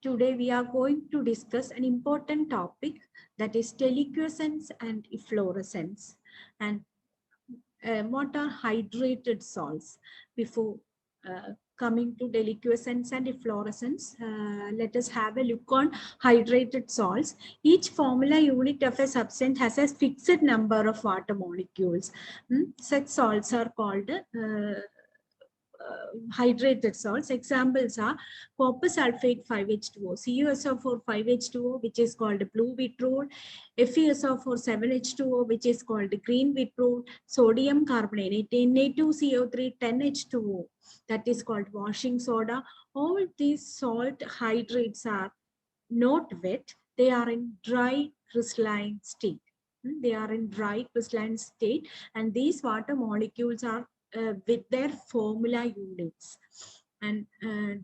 Today we are going to discuss an important topic, that is deliquescence and efflorescence. And what are hydrated salts? Before coming to deliquescence and efflorescence, let us have a look on hydrated salts. Each formula unit of a substance has a fixed number of water molecules. Such salts are called hydrated salts. Examples are copper sulfate 5H2O, CuSO4 5H2O, which is called blue beetroot, FeSO4 7H2O, which is called green beetroot, sodium carbonate, Na2CO3 10H2O, that is called washing soda. All these salt hydrates are not wet, they are in dry crystalline state. They are in dry crystalline state, and these water molecules are with their formula units. And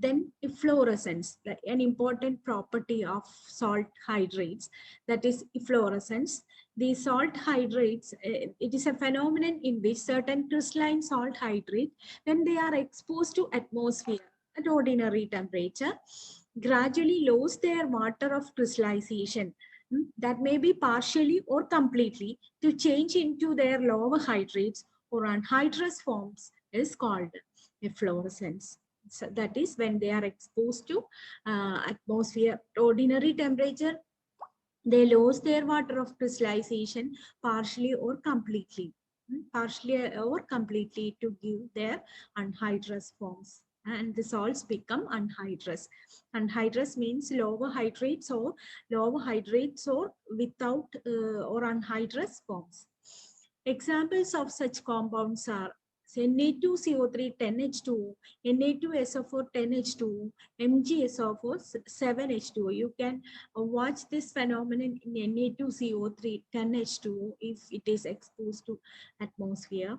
then efflorescence, an important property of salt hydrates, that is efflorescence. The salt hydrates, it is a phenomenon in which certain crystalline salt hydrate, when they are exposed to atmosphere at ordinary temperature, gradually lose their water of crystallization, that may be partially or completely, to change into their lower hydrates or anhydrous forms is called efflorescence. So that is when they are exposed to atmosphere at ordinary temperature, they lose their water of crystallization partially or completely, to give their anhydrous forms, and the salts become anhydrous. Anhydrous means lower hydrates or without or anhydrous forms. Examples of such compounds are Na2CO3 10H2O, Na2SO4 10H2O, MgSO4 7H2O. You can watch this phenomenon in Na2CO3 10H2O if it is exposed to atmosphere.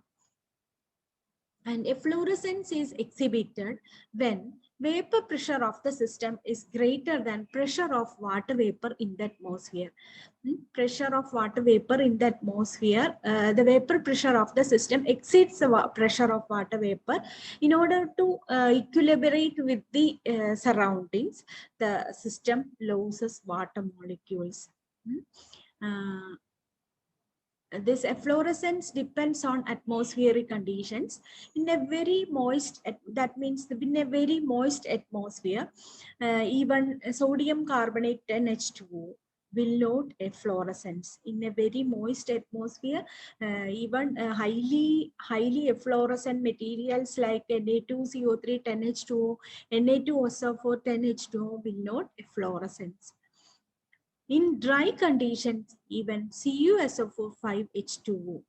And efflorescence is exhibited when vapor pressure of the system is greater than pressure of water vapor in the atmosphere. Pressure of water vapor in the atmosphere, the vapor pressure of the system exceeds the pressure of water vapor. In order to equilibrate with the surroundings, the system loses water molecules. This efflorescence depends on atmospheric conditions. In a very moist, that means in a very moist atmosphere, even sodium carbonate 10H2O will not efflorescence. In a very moist atmosphere, even highly efflorescent materials like Na2CO3 10H2O, Na2SO4 10H2O will not efflorescence. In dry conditions, even CuSO4 5H2O,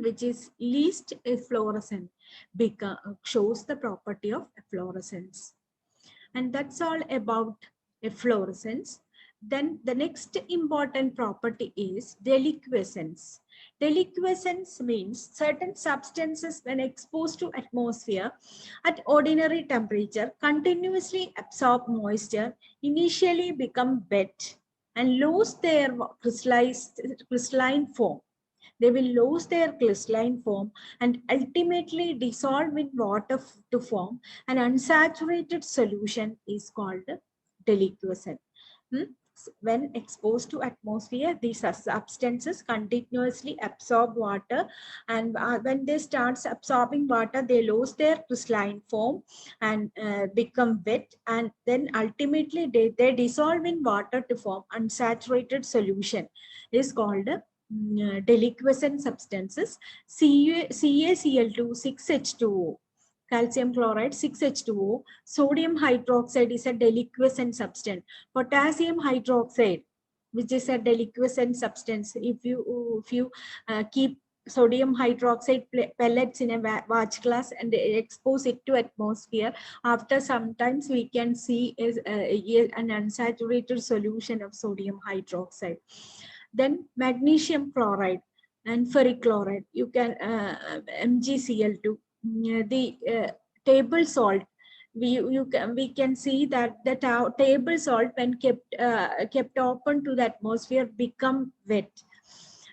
which is least efflorescent, shows the property of efflorescence. And that's all about efflorescence. Then the next important property is deliquescence. Deliquescence means certain substances, when exposed to atmosphere at ordinary temperature, continuously absorb moisture, initially become wet, and lose their crystalline form. They will lose their crystalline form and ultimately dissolve in water to form an unsaturated solution is called deliquescent. When exposed to atmosphere, these substances continuously absorb water, and when they start absorbing water, they lose their crystalline form and become wet, and then ultimately they dissolve in water to form unsaturated solution is called deliquescent substances. CaCl2 6H2O, calcium chloride 6H2O, sodium hydroxide is a deliquescent substance, potassium hydroxide, which is a deliquescent substance. If you keep sodium hydroxide pellets in a watch glass and expose it to atmosphere, after sometimes we can see an unsaturated solution of sodium hydroxide. Then magnesium chloride and ferric chloride, you can MgCl2, the table salt. We can see that the table salt, when kept open to the atmosphere, become wet,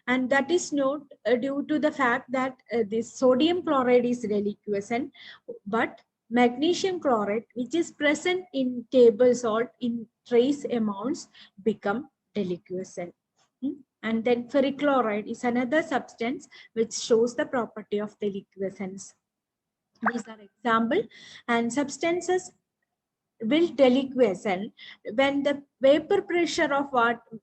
and that is not due to the fact that this sodium chloride is deliquescent, but Magnesium chloride, which is present in table salt in trace amounts, become deliquescent. And then ferric chloride is another substance which shows the property of deliquescence. These are example, and substances will deliquescent when the vapor pressure of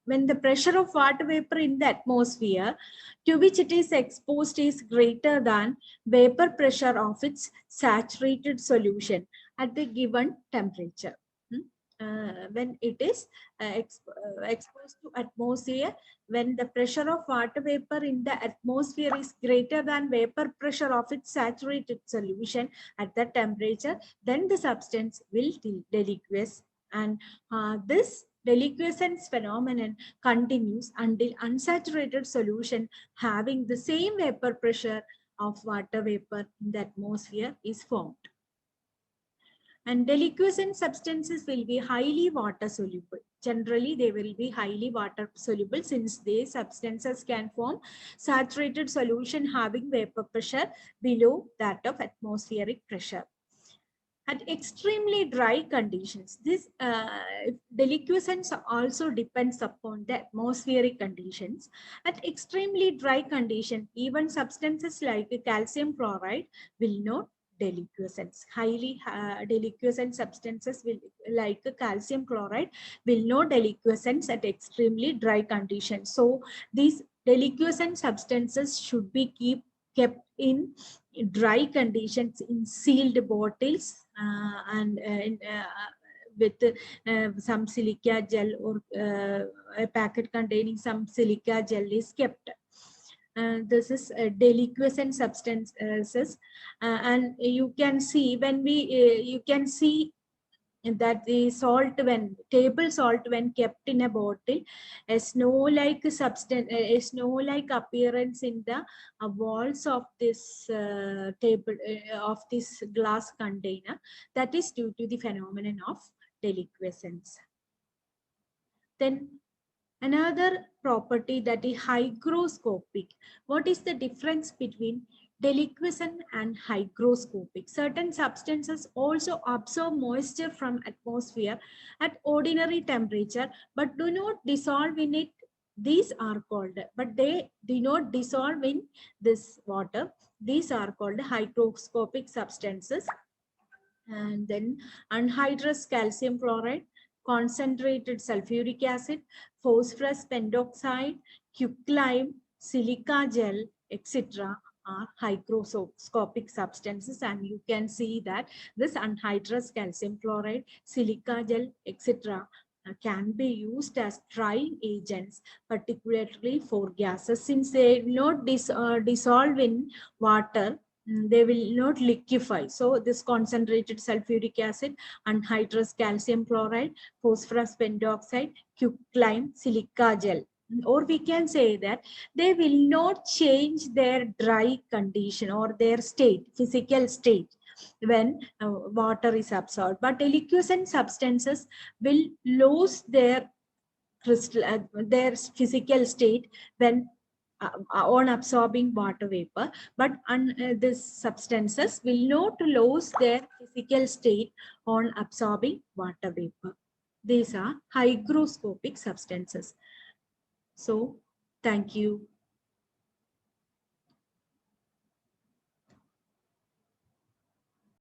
when the pressure of water vapor in the atmosphere to which it is exposed is greater than vapor pressure of its saturated solution at the given temperature. When it is exposed to atmosphere, when the pressure of water vapor in the atmosphere is greater than vapor pressure of its saturated solution at that temperature, then the substance will deliquesce, and this deliquescence phenomenon continues until unsaturated solution having the same vapor pressure of water vapor in the atmosphere is formed. And deliquescent substances will be highly water soluble. Generally, they will be highly water soluble since these substances can form saturated solution having vapor pressure below that of atmospheric pressure. At extremely dry conditions, this deliquescence also depends upon the atmospheric conditions. At extremely dry condition, even substances like calcium chloride will not deliquescence. Highly deliquescent substances will, like calcium chloride, will not deliquescence at extremely dry conditions. So these deliquescent substances should be kept in dry conditions in sealed bottles with some silica gel, or a packet containing some silica gel is kept. This is deliquescent substances, and you can see when we you can see that the salt, when table salt when kept in a bottle, a snow like substance, a snow like appearance in the walls of this table of this glass container, that is due to the phenomenon of deliquescence. Then another property, that is hygroscopic. What is the difference between deliquescent and hygroscopic? Certain substances also absorb moisture from atmosphere at ordinary temperature but do not dissolve in it. These are called, but they do not dissolve in this water. These are called hygroscopic substances. And then anhydrous calcium chloride, concentrated sulfuric acid, phosphorus pentoxide, quicklime, silica gel, etc. are hygroscopic substances, and you can see that this anhydrous calcium chloride, silica gel, etc. Can be used as drying agents, particularly for gases, since they will not dissolve in water. They will not liquefy. So this concentrated sulfuric acid, anhydrous calcium chloride, phosphorus pentoxide, quicklime, silica gel, or we can say that they will not change their dry condition or their state, physical state, when water is absorbed. But deliquescent substances will lose their crystal, their physical state when on absorbing water vapor, but these substances will not lose their physical state on absorbing water vapor. These are hygroscopic substances. So, thank you.